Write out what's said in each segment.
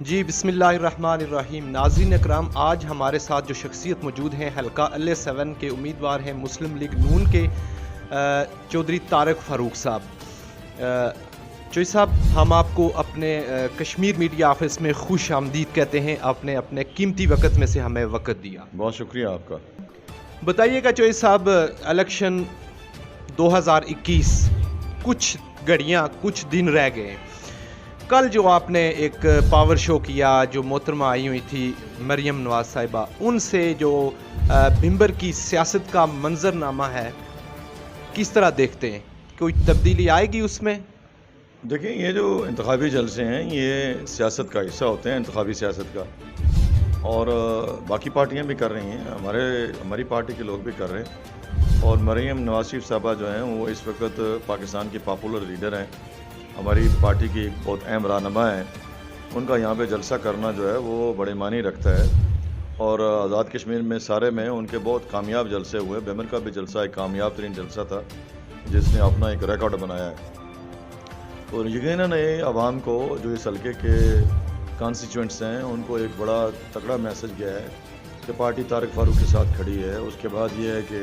جی بسم اللہ الرحمن الرحیم. ناظرین اکرام، آج ہمارے ساتھ جو شخصیت موجود ہیں حلقہ LA7 کے امیدوار ہیں مسلم لیگ نون کے چودھری طارق فاروق صاحب. چوئی صاحب، ہم آپ کو اپنے کشمیر میڈیا آفس میں خوش آمدید کہتے ہیں. آپ نے اپنے قیمتی وقت میں سے ہمیں وقت دیا. بہت شکریہ آپ کا. بتائیے گا چوئی صاحب، الیکشن 2021 کچھ گھڑیاں کچھ دن رہ گئے. کل جو آپ نے ایک پاور شو کیا، جو محترمہ آئی ہوئی تھی مریم نواز صاحبہ، ان سے جو بھمبر کی سیاست کا منظرنامہ ہے، کس طرح دیکھتے ہیں؟ کوئی تبدیلی آئے گی اس میں؟ دیکھیں، یہ جو انتخابی جلسے ہیں یہ سیاست کا حصہ ہوتے ہیں، انتخابی سیاست کا، اور باقی پارٹیاں بھی کر رہی ہیں، ہماری پارٹی کے لوگ بھی کر رہے ہیں. اور مریم نواز شریف صاحبہ جو ہیں وہ اس وقت پاکستان کی پاپولر لیڈر ہیں، ہماری پارٹی کی بہت اہم رہنما ہیں. ان کا یہاں پہ جلسہ کرنا جو ہے وہ بڑے معنی رکھتا ہے. اور آزاد کشمیر میں سارے میں ان کے بہت کامیاب جلسے ہوئے. بیمر کا بھی جلسہ ایک کامیاب ترین جلسہ تھا جس نے اپنا ایک ریکارڈ بنایا ہے. اور یقیناً عوام کو جو اس حلقے کے کانسٹیچوئنٹس ہیں ان کو ایک بڑا تکڑا میسج گیا ہے کہ پارٹی طارق فاروق کے ساتھ کھڑی ہے. اس کے بعد یہ ہے کہ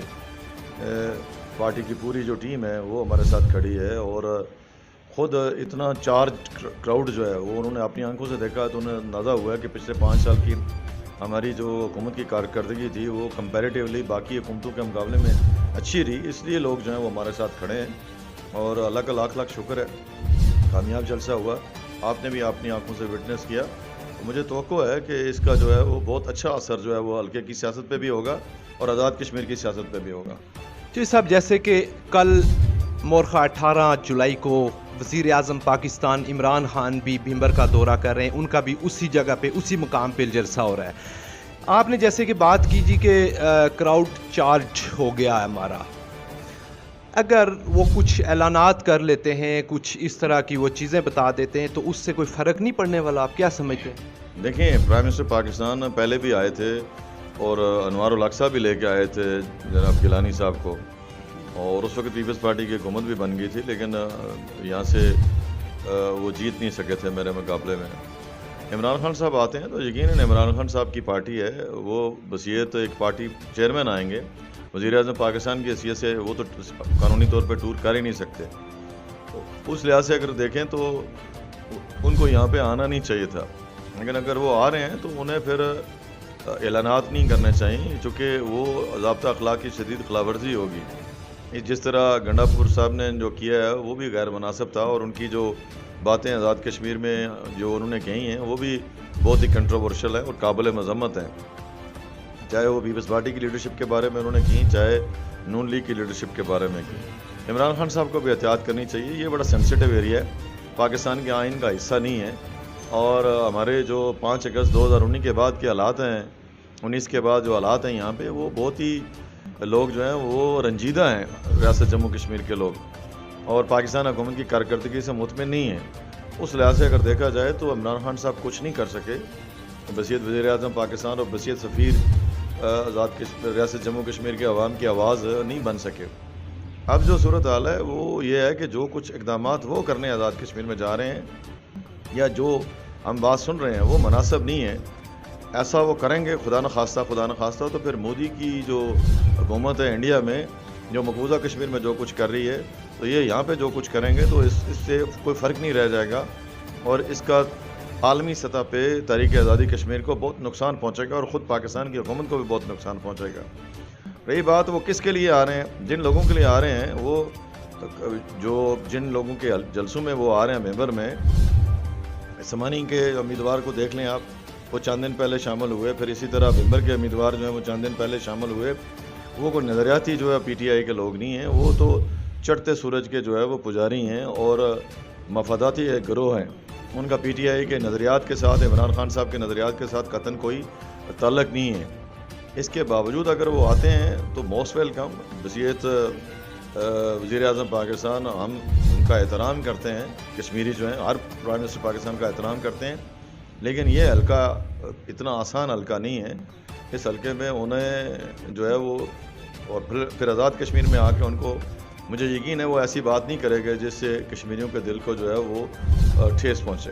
پارٹی کی پوری جو ٹیم ہے وہ ہمارے ساتھ کھڑی ہے. اور خود اتنا چارج کراؤڈ جو ہے وہ انہوں نے اپنی آنکھوں سے دیکھا تو انہیں اندازہ ہوا ہے کہ پچھلے 5 سال کی ہماری جو حکومت کی کارکردگی تھی وہ کمپیریٹیولی باقی حکومتوں کے مقابلے میں اچھی رہی. اس لیے لوگ جو ہیں وہ ہمارے ساتھ کھڑے ہیں اور اللہ کا لاکھ لاکھ شکر ہے. کامیاب جلسہ ہوا، آپ نے بھی اپنی آنکھوں سے وٹنس کیا. مجھے توقع ہے کہ اس کا جو ہے وہ بہت اچھا اثر جو ہے وہ حلقے کی سیاست پہ بھی ہوگا اور آزاد کشمیر کی سیاست پہ بھی ہوگا. جی صاحب، جیسے کہ کل مورخہ 18 جولائی کو وزیر اعظم پاکستان عمران خان بھی بھمبر کا دورہ کر رہے ہیں، ان کا بھی اسی جگہ پہ اسی مقام پہ جلسہ ہو رہا ہے. آپ نے جیسے کہ بات کی جی کہ کراؤڈ چارج ہو گیا ہے ہمارا، اگر وہ کچھ اعلانات کر لیتے ہیں، کچھ اس طرح کی وہ چیزیں بتا دیتے ہیں تو اس سے کوئی فرق نہیں پڑنے والا؟ آپ کیا سمجھتے ہیں؟ دیکھیں، پرائم منسٹر پاکستان پہلے بھی آئے تھے اور انوار الحق صاحب بھی لے کے آئے تھے جناب گیلانی صاحب کو، اور اس وقت پیپلز پارٹی کی حکومت بھی بن گئی تھی، لیکن یہاں سے وہ جیت نہیں سکے تھے میرے مقابلے میں. عمران خان صاحب آتے ہیں تو یقیناً عمران خان صاحب کی پارٹی ہے، وہ بصیت ایک پارٹی چیئرمین آئیں گے. وزیر اعظم پاکستان کی حیثیت سے وہ تو قانونی طور پہ ٹور کر ہی نہیں سکتے. اس لحاظ سے اگر دیکھیں تو ان کو یہاں پہ آنا نہیں چاہیے تھا، لیکن اگر وہ آ رہے ہیں تو انہیں پھر اعلانات نہیں کرنے چاہیے، چونکہ وہ ضابطہ اخلاق کی شدید خلاف ورزی ہوگی. جس طرح گنڈا پور صاحب نے جو کیا ہے وہ بھی غیر مناسب تھا، اور ان کی جو باتیں آزاد کشمیر میں جو انہوں نے کہی ہیں وہ بھی بہت ہی کنٹروورشل ہے اور قابل مذمت ہیں. چاہے وہ پیپلز پارٹی کی لیڈرشپ کے بارے میں انہوں نے کی، چاہے نون لیگ کی لیڈرشپ کے بارے میں کی. عمران خان صاحب کو بھی احتیاط کرنی چاہیے. یہ بڑا سینسیٹیو ایریا ہے، پاکستان کے آئین کا حصہ نہیں ہے، اور ہمارے جو 5 اگست 2019 کے بعد کے حالات ہیں، 19 کے بعد جو حالات ہیں یہاں پہ، وہ بہت ہی لوگ جو ہیں وہ رنجیدہ ہیں، ریاست جموں کشمیر کے لوگ، اور پاکستان حکومت کی کارکردگی سے مطمئن نہیں ہیں. اس لحاظ سے اگر دیکھا جائے تو عمران خان صاحب کچھ نہیں کر سکے. بصیت وزیر اعظم پاکستان اور بصیت سفیر ریاست جموں کشمیر کے عوام کی آواز نہیں بن سکے. اب جو صورتحال ہے وہ یہ ہے کہ جو کچھ اقدامات وہ کرنے آزاد کشمیر میں جا رہے ہیں یا جو ہم بات سن رہے ہیں وہ مناسب نہیں ہے. ایسا وہ کریں گے خدا نخواستہ تو پھر مودی کی جو حکومت ہے انڈیا میں، جو مقبوضہ کشمیر میں جو کچھ کر رہی ہے، تو یہ یہاں پہ جو کچھ کریں گے تو اس سے کوئی فرق نہیں رہ جائے گا، اور اس کا عالمی سطح پہ تحریک آزادی کشمیر کو بہت نقصان پہنچے گا، اور خود پاکستان کی حکومت کو بھی بہت نقصان پہنچے گا. رہی بات وہ کس کے لیے آ رہے ہیں، جن لوگوں کے لیے آ رہے ہیں، وہ جو جن لوگوں کے جلسوں میں وہ آ رہے ہیں ممبر میں، سمانی کے امیدوار کو دیکھ لیں آپ، وہ چند دن پہلے شامل ہوئے. پھر اسی طرح ممبر کے امیدوار جو ہیں وہ چند دن پہلے شامل ہوئے. وہ کوئی نظریاتی جو ہے پی ٹی آئی کے لوگ نہیں ہیں، وہ تو چڑھتے سورج کے جو ہے وہ پجاری ہیں اور مفاداتی ایک گروہ ہیں. ان کا پی ٹی آئی کے نظریات کے ساتھ، عمران خان صاحب کے نظریات کے ساتھ قطعاً کوئی تعلق نہیں ہے. اس کے باوجود اگر وہ آتے ہیں تو موسٹ ویلکم. بصیت وزیر اعظم پاکستان، ہم ان کا احترام کرتے ہیں، کشمیری جو ہیں ہر پرائم منسٹر پاکستان کا احترام کرتے ہیں، لیکن یہ حلقہ اتنا آسان حلقہ نہیں ہے. اس حلقے میں انہیں جو ہے وہ، اور پھر آزاد کشمیر میں آ کے ان کو، مجھے یقین ہے وہ ایسی بات نہیں کرے گا جس سے کشمیریوں کے دل کو جو ہے وہ ٹھیس پہنچے.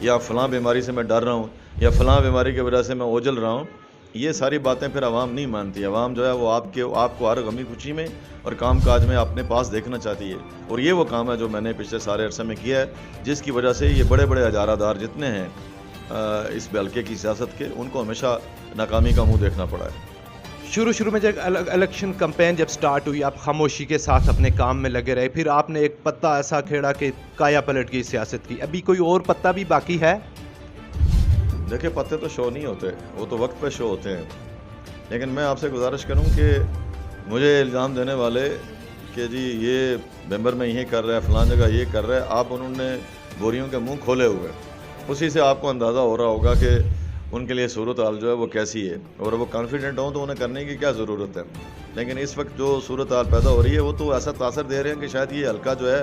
یا فلاں بیماری سے میں ڈر رہا ہوں یا فلاں بیماری کی وجہ سے میں اوجل رہا ہوں. یہ ساری باتیں پھر عوام نہیں مانتی. عوام جو ہے وہ آپ کو ہر غمی خوشی میں اور کام کاج میں اپنے پاس دیکھنا چاہتی ہے. اور یہ وہ کام ہے جو میں نے پچھلے سارے عرصے میں کیا ہے, جس کی وجہ سے یہ بڑے بڑے اجارہ دار جتنے ہیں اس حلقے کی سیاست کے, ان کو ہمیشہ ناکامی کا منہ دیکھنا پڑا ہے. شروع میں جب الیکشن کمپین جب سٹارٹ ہوئی, آپ خاموشی کے ساتھ اپنے کام میں لگے رہے, پھر آپ نے ایک پتا ایسا کھیڑا کہ کایا پلٹ کی سیاست کی. ابھی کوئی اور پتا بھی باقی ہے؟ دیکھیں, پتے تو شو نہیں ہوتے, وہ تو وقت پہ شو ہوتے ہیں. لیکن میں آپ سے گزارش کروں کہ مجھے الزام دینے والے کہ جی یہ ممبر میں یہ کر رہا ہے, فلان جگہ یہ کر رہا ہے, آپ انہوں نے بوریوں کے منہ کھولے ہوئے, اسی سے آپ کو اندازہ ہو رہا ہوگا کہ ان کے لیے صورتحال جو ہے وہ کیسی ہے, اور وہ کانفیڈنٹ ہوں تو انہیں کرنے کی کیا ضرورت ہے. لیکن اس وقت جو صورتحال پیدا ہو رہی ہے وہ تو ایسا تاثر دے رہے ہیں کہ شاید یہ حلقہ جو ہے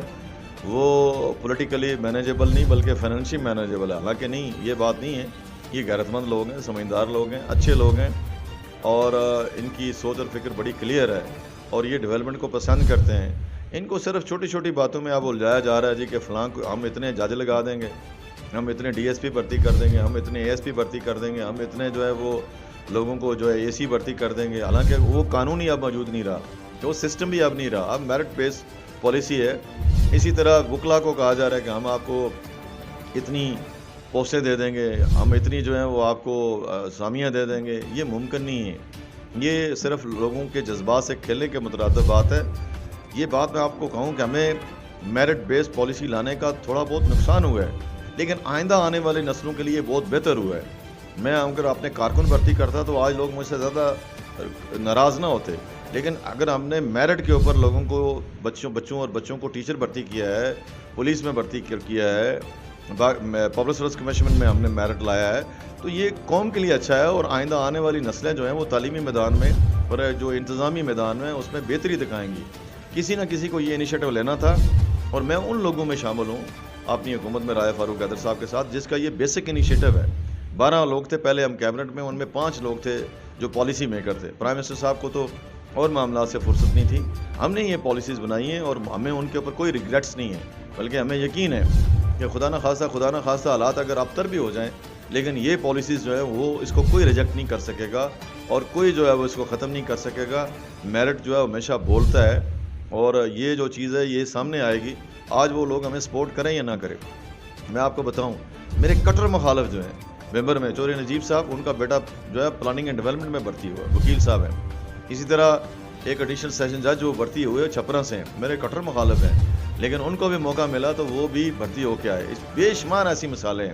وہ پولیٹیکلی مینیجیبل نہیں بلکہ فائنینشلی مینیجیبل ہے. حالانکہ نہیں, یہ بات نہیں ہے. یہ غیرت مند لوگ ہیں, سمجھدار لوگ ہیں, اچھے لوگ ہیں, اور ان کی سوچ اور فکر بڑی کلیئر ہے, اور یہ ڈیولپمنٹ کو پسند کرتے ہیں. ان کو صرف چھوٹی چھوٹی باتوں میں اب الجھایا جا رہا ہے جی کہ فلاں کو ہم اتنے جج لگا دیں گے, ہم اتنے ڈی ایس پی بھرتی کر دیں گے, ہم اتنے اے ایس پی بھرتی کر دیں گے, ہم اتنے جو ہے وہ لوگوں کو جو ہے اے سی بھرتی کر دیں گے. حالانکہ وہ قانون ہی اب موجود نہیں رہا, وہ سسٹم بھی اب نہیں رہا, اب میرٹ بیس پالیسی ہے. اسی طرح وکلا کو کہا جا رہا ہے کہ ہم آپ کو اتنی پوسٹیں دے دیں گے, ہم اتنی جو ہیں وہ آپ کو سامیاں دے دیں گے. یہ ممکن نہیں ہے. یہ صرف لوگوں کے جذبات سے کھیلنے کے مترادف بات ہے. یہ بات میں آپ کو کہوں کہ ہمیں میرٹ بیس پالیسی لانے کا تھوڑا بہت نقصان ہوا ہے, لیکن آئندہ آنے والی نسلوں کے لیے بہت بہتر ہوا ہے. میں اگر اپنے کارکن بھرتی کرتا تو آج لوگ مجھ سے زیادہ ناراض نہ ہوتے. لیکن اگر ہم نے میرٹ کے اوپر لوگوں کو بچوں کو ٹیچر بھرتی کیا ہے, پولیس میں بھرتی کیا ہے, پبلک سروس کمیشن میں ہم نے میرٹ لایا ہے, تو یہ قوم کے لیے اچھا ہے. اور آئندہ آنے والی نسلیں جو ہیں وہ تعلیمی میدان میں اور جو انتظامی میدان میں اس میں بہتری دکھائیں گی. کسی نہ کسی کو یہ انیشیٹو لینا تھا, اور میں ان لوگوں میں شامل ہوں اپنی حکومت میں راجہ فاروق حیدر صاحب کے ساتھ جس کا یہ بیسک انیشیٹو ہے. 12 لوگ تھے پہلے ہم کیبنٹ میں, ان میں 5 لوگ تھے جو پالیسی میکر تھے. پرائم منسٹر صاحب کو تو اور معاملات سے فرصت نہیں تھی. ہم نے یہ پالیسیز بنائی ہیں اور ہمیں ان کے اوپر کوئی ریگریٹس نہیں ہے, بلکہ ہمیں یقین ہے کہ خدا نہ خواستہ حالات اگر ابتر بھی ہو جائیں, لیکن یہ پالیسیز جو ہے وہ اس کو کوئی ریجیکٹ نہیں کر سکے گا, اور کوئی جو ہے وہ اس کو ختم نہیں کر سکے گا. میرٹ جو ہے ہمیشہ بولتا ہے, اور یہ جو چیز ہے یہ سامنے آئے گی. آج وہ لوگ ہمیں سپورٹ کریں یا نہ کریں, میں آپ کو بتاؤں, میرے کٹر مخالف جو ہیں ممبر میں چوری نجیب صاحب, ان کا بیٹا جو ہے پلاننگ اینڈ ڈیولپمنٹ میں بھرتی ہوا, وکیل صاحب ہیں. اسی طرح ایک ایڈیشنل سیشن جج جو بھرتی ہوئے چھپرا سے ہیں, میرے کٹر مخالف ہیں, لیکن ان کو بھی موقع ملا تو وہ بھی بھرتی ہو کے آئے. بے شمار ایسی مثالیں ہیں.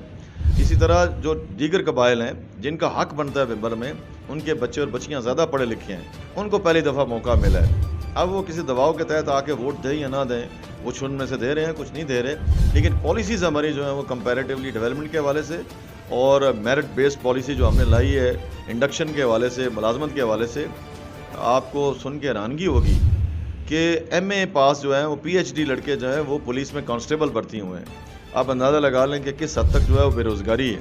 اسی طرح جو دیگر قبائل ہیں جن کا حق بنتا ہے ممبر میں, ان کے بچے اور بچیاں زیادہ پڑھے لکھے ہیں, ان کو پہلی دفعہ موقع ملا ہے. اب وہ کسی دباؤ کے تحت آ کے ووٹ دیں یا نہ دیں, وہ چھن میں سے دے رہے ہیں, کچھ نہیں دے رہے, لیکن پالیسیز ہماری جو ہیں وہ کمپیریٹیولی ڈیولپمنٹ کے حوالے سے اور میرٹ بیس پالیسی جو ہم نے لائی ہے انڈکشن کے حوالے سے, ملازمت کے حوالے سے, آپ کو سن کے حیرانگی ہوگی کہ ایم اے پاس جو ہیں وہ پی ایچ ڈی لڑکے جو ہیں وہ پولیس میں کانسٹیبل بھرتی ہوئے ہیں. آپ اندازہ لگا لیں کہ کس حد تک جو ہے وہ بے روزگاری ہے.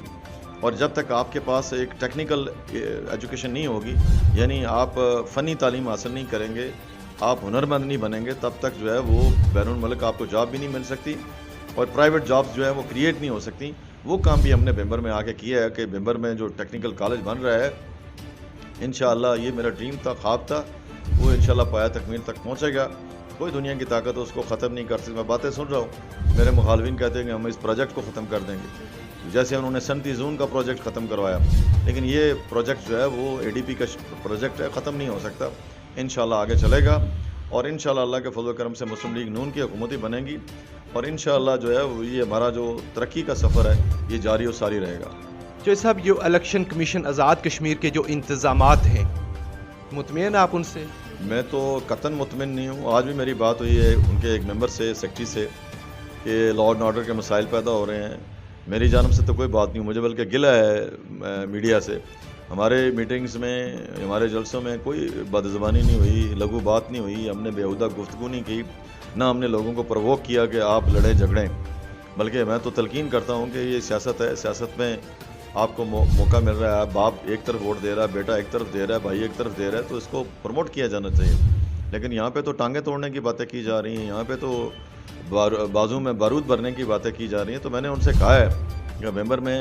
اور جب تک آپ کے پاس ایک ٹیکنیکل ایجوکیشن نہیں ہوگی, یعنی آپ فنی تعلیم حاصل نہیں کریں گے, آپ ہنرمند نہیں بنیں گے, تب تک جو ہے وہ بیرون ملک آپ کو جاب بھی نہیں مل سکتی, اور پرائیویٹ جابز جو ہیں وہ کریٹ نہیں ہو سکتی. وہ کام بھی ہم نے ممبر میں آ کے کیا ہے کہ ممبر میں جو ٹیکنیکل کالج بن رہا ہے, انشاءاللہ یہ میرا ڈریم تھا, خواب تھا, وہ انشاءاللہ پایا تکمیل تک پہنچے گا. کوئی دنیا کی طاقت اس کو ختم نہیں کر سکتی. میں باتیں سن رہا ہوں, میرے مخالفین کہتے ہیں کہ ہم اس پروجیکٹ کو ختم کر دیں گے, جیسے انہوں نے سنتی زون کا پروجیکٹ ختم کروایا, لیکن یہ پروجیکٹ جو ہے وہ اے ڈی پی کا پروجیکٹ ہے, ختم نہیں ہو سکتا. انشاءاللہ آگے چلے گا, اور انشاءاللہ اللہ کے فضل و کرم سے مسلم لیگ نون کی حکومت ہی بنے گی, اور انشاءاللہ جو ہے وہ یہ ہمارا جو ترقی کا سفر ہے یہ جاری و ساری رہے گا. جو صاحب یہ الیکشن کمیشن آزاد کشمیر کے جو انتظامات ہیں, مطمئن آپ ان سے؟ میں تو قطعاً مطمئن نہیں ہوں. آج بھی میری بات ہوئی ہے ان کے ایک ممبر سے, سیکرٹری سے, کہ لا اینڈ آرڈر کے مسائل پیدا ہو رہے ہیں. میری جانب سے تو کوئی بات نہیں, مجھے بلکہ گلہ ہے میڈیا سے. ہمارے میٹنگز میں, ہمارے جلسوں میں کوئی بدزبانی نہیں ہوئی, لغو بات نہیں ہوئی, ہم نے بیہودہ گفتگو نہیں کی, نہ ہم نے لوگوں کو پرووک کیا کہ آپ لڑیں جھگڑیں. بلکہ میں تو تلقین کرتا ہوں کہ یہ سیاست ہے, سیاست میں آپ کو موقع مل رہا ہے, باپ ایک طرف ووٹ دے رہا ہے, بیٹا ایک طرف دے رہا ہے, بھائی ایک طرف دے رہا ہے, تو اس کو پروموٹ کیا جانا چاہیے. لیکن یہاں پہ تو ٹانگیں توڑنے کی باتیں کی جا رہی ہیں, یہاں پہ تو بازو میں بارود بھرنے کی باتیں کی جا رہی ہیں. تو میں نے ان سے کہا ہے نومبر میں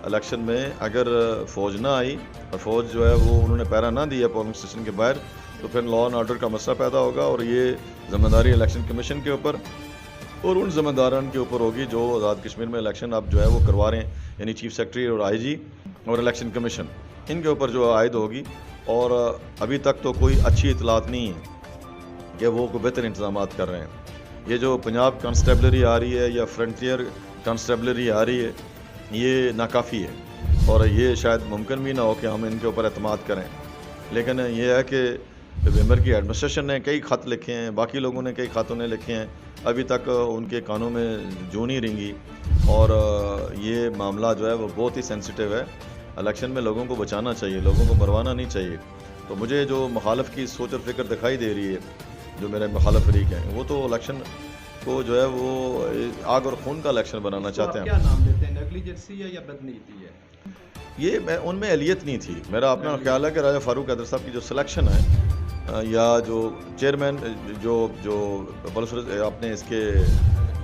الیکشن میں اگر فوج نہ آئی اور فوج جو ہے وہ انہوں نے پہرا نہ دیا پولنگ اسٹیشن کے باہر تو پھر لا اینڈ آرڈر کا مسئلہ پیدا ہوگا اور یہ ذمہ داری الیکشن کمیشن کے اوپر اور ان ذمہ داران کے اوپر ہوگی جو آزاد کشمیر میں الیکشن اب جو ہے وہ کروا رہے ہیں، یعنی چیف سیکرٹری اور آئی جی اور الیکشن کمیشن، ان کے اوپر جو عائد ہوگی۔ اور ابھی تک تو کوئی اچھی اطلاعات نہیں ہے کہ وہ کوئی بہتر انتظامات کر رہے ہیں۔ یہ جو پنجاب کانسٹیبلری آ رہی ہے یا فرنٹیئر کانسٹیبلری آ رہی ہے، یہ ناکافی ہے اور یہ شاید ممکن بھی نہ ہو کہ ہم ان کے اوپر اعتماد کریں، لیکن یہ ہے کہ نومبر کی ایڈمنسٹریشن نے کئی خط لکھے ہیں، باقی لوگوں نے کئی خطوں نے لکھے ہیں، ابھی تک ان کے کانوں میں جوں نہیں رنگی اور یہ معاملہ جو ہے وہ بہت ہی سینسیٹیو ہے۔ الیکشن میں لوگوں کو بچانا چاہیے، لوگوں کو مروانا نہیں چاہیے۔ تو مجھے جو مخالف کی سوچ اور فکر دکھائی دے رہی ہے، جو میرے مخالف فریق ہیں، وہ تو الیکشن کو جو ہے وہ آگ اور خون کا الیکشن بنانا چاہتے ہیں۔ کیا نام دیتے ہیں، نیگلیجنسی ہے یا بدنیتی ہے؟ یہ ان میں اہلیت نہیں تھی۔ میرا اپنا خیال ہے کہ راجہ فاروق حیدر صاحب کی جو سلیکشن ہے یا جو چیئرمین جو اپنے اس کے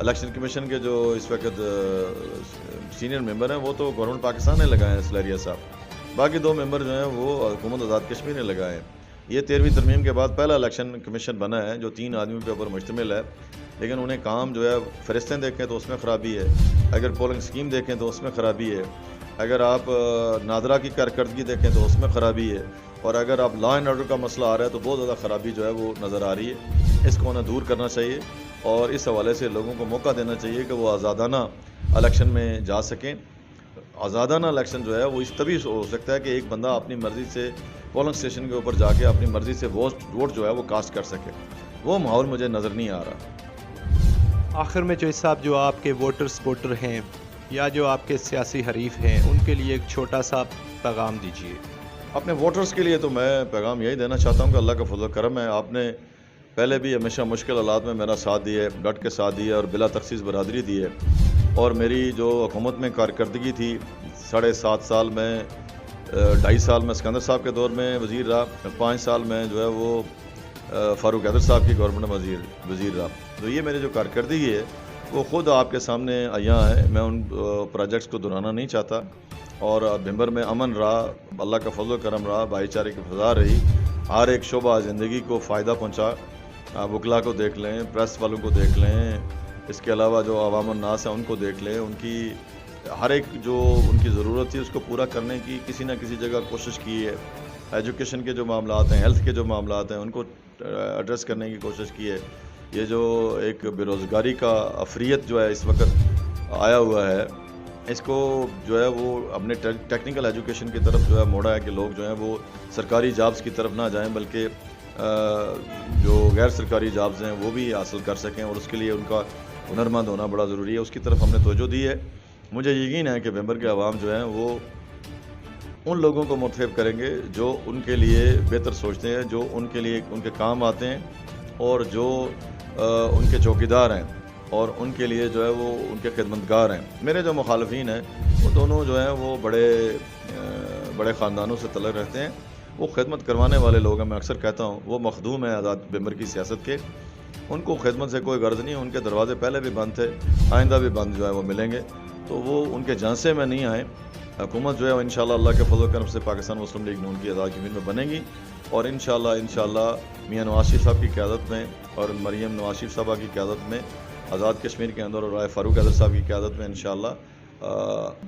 الیکشن کمیشن کے جو اس وقت سینئر ممبر ہیں وہ تو گورنمنٹ پاکستان نے لگائے ہیں، سلیریہ صاحب، باقی دو ممبر جو ہیں وہ حکومت آزاد کشمیر نے لگائے ہیں۔ یہ 13ویں ترمیم کے بعد پہلا الیکشن کمیشن بنا ہے جو 3 آدمیوں کے اوپر مشتمل ہے، لیکن انہیں کام جو ہے فہرستیں دیکھیں تو اس میں خرابی ہے، اگر پولنگ اسکیم دیکھیں تو اس میں خرابی ہے، اگر آپ نادرا کی کارکردگی دیکھیں تو اس میں خرابی ہے، اور اگر آپ لا اینڈ آرڈر کا مسئلہ آ رہا ہے تو بہت زیادہ خرابی جو ہے وہ نظر آ رہی ہے۔ اس کو انہیں دور کرنا چاہیے اور اس حوالے سے لوگوں کو موقع دینا چاہیے کہ وہ آزادانہ الیکشن میں جا سکیں۔ آزادانہ الیکشن جو ہے وہ اس طبی ہو سکتا ہے کہ ایک بندہ اپنی مرضی سے پولنگ اسٹیشن کے اوپر جا کے اپنی مرضی سے ووٹ جو ہے وہ کاسٹ کر سکے، وہ ماحول مجھے نظر نہیں آ رہا۔ آخر میں جوئی صاحب، جو آپ کے ووٹر سپورٹر ہیں یا جو آپ کے سیاسی حریف ہیں، ان کے لیے ایک چھوٹا سا پیغام دیجیے۔ اپنے ووٹرز کے لیے تو میں پیغام یہی دینا چاہتا ہوں کہ اللہ کا فضل و کرم ہے، آپ نے پہلے بھی ہمیشہ مشکل حالات میں میرا ساتھ دیا ہے، ڈٹ کے ساتھ دیا ہے اور بلا تخصیص برادری دی ہے، اور میری جو حکومت میں کارکردگی تھی 7.5 سال میں، 2.5 سال میں سکندر صاحب کے دور میں وزیر رہا، 5 سال میں جو ہے وہ فاروق حیدر صاحب کی گورنمنٹ میں وزیر رہا، تو یہ میری جو کارکردگی ہے وہ خود آپ کے سامنے عیاں ہے۔ میں ان پروجیکٹس کو دہرانا نہیں چاہتا، اور بھمبر میں امن رہا، اللہ کا فضل و کرم رہا، بھائی چارے کی فضا رہی، ہر ایک شعبہ زندگی کو فائدہ پہنچا۔ وکلا کو دیکھ لیں، پریس والوں کو دیکھ لیں، اس کے علاوہ جو عوام الناس ہیں ان کو دیکھ لیں، ان کی ہر ایک جو ان کی ضرورت تھی اس کو پورا کرنے کی کسی نہ کسی جگہ کوشش کی ہے۔ ایجوکیشن کے جو معاملات ہیں، ہیلتھ کے جو معاملات ہیں، ان کو ایڈریس کرنے کی کوشش کی ہے۔ یہ جو ایک بے روزگاری کا افریت جو ہے اس وقت آیا ہوا ہے، اس کو جو ہے وہ اپنے ٹیکنیکل ایجوکیشن کی طرف جو ہے موڑا ہے کہ لوگ جو ہیں وہ سرکاری جابز کی طرف نہ جائیں بلکہ جو غیر سرکاری جابز ہیں وہ بھی حاصل کر سکیں، اور اس کے لیے ان کا ہنرمند ہونا بڑا ضروری ہے، اس کی طرف ہم نے توجہ دی ہے۔ مجھے یقین ہے کہ نومبر کے عوام جو ہیں وہ ان لوگوں کو منتخب کریں گے جو ان کے لیے بہتر سوچتے ہیں، جو ان کے لیے ان کے کام آتے ہیں، اور جو ان کے چوکیدار ہیں اور ان کے لیے جو ہے وہ ان کے خدمتگار ہیں۔ میرے جو مخالفین ہیں وہ دونوں جو ہیں وہ بڑے خاندانوں سے تعلق رکھتے ہیں، وہ خدمت کروانے والے لوگ ہیں۔ میں اکثر کہتا ہوں وہ مخدوم ہیں آزاد نومبر کی سیاست کے، ان کو خدمت سے کوئی غرض نہیں، ان کے دروازے پہلے بھی بند تھے، آئندہ بھی بند جو ہے وہ ملیں گے، تو وہ ان کے جھانسے میں نہیں آئیں۔ حکومت جو ہے انشاءاللہ اللہ کے فضل و کرم سے پاکستان مسلم لیگ نون کی آزاد کشمیر میں بنے گی، اور انشاءاللہ میاں نواز شریف صاحب کی قیادت میں اور مریم نواز شریف صاحبہ کی قیادت میں آزاد کشمیر کے اندر، اور رائے فاروق حیدر صاحب کی قیادت میں انشاءاللہ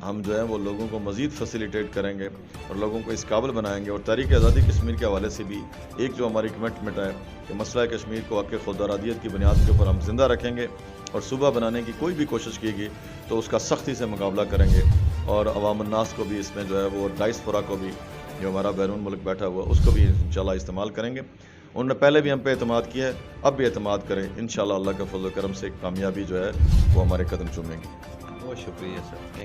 ہم جو ہیں وہ لوگوں کو مزید فیسیلیٹیٹ کریں گے اور لوگوں کو اس قابل بنائیں گے، اور تحریک آزادی کشمیر کے حوالے سے بھی ایک جو ہماری کمٹمنٹ ہے کہ مسئلہ کشمیر کو حق خود ارادیت کی بنیاد کے اوپر ہم زندہ رکھیں گے، اور صوبہ بنانے کی کوئی بھی کوشش کی گئی تو اس کا سختی سے مقابلہ کریں گے، اور عوام الناس کو بھی اس میں جو ہے وہ ڈائسپورا کو بھی جو ہمارا بیرون ملک بیٹھا ہوا اس کو بھی انشاءاللہ استعمال کریں گے۔ انہوں نے پہلے بھی ہم پہ اعتماد کیا ہے، اب بھی اعتماد کریں، انشاءاللہ اللہ کے فضل و کرم سے کامیابی جو ہے وہ ہمارے قدم چومیں گی۔ بہت شکریہ سر۔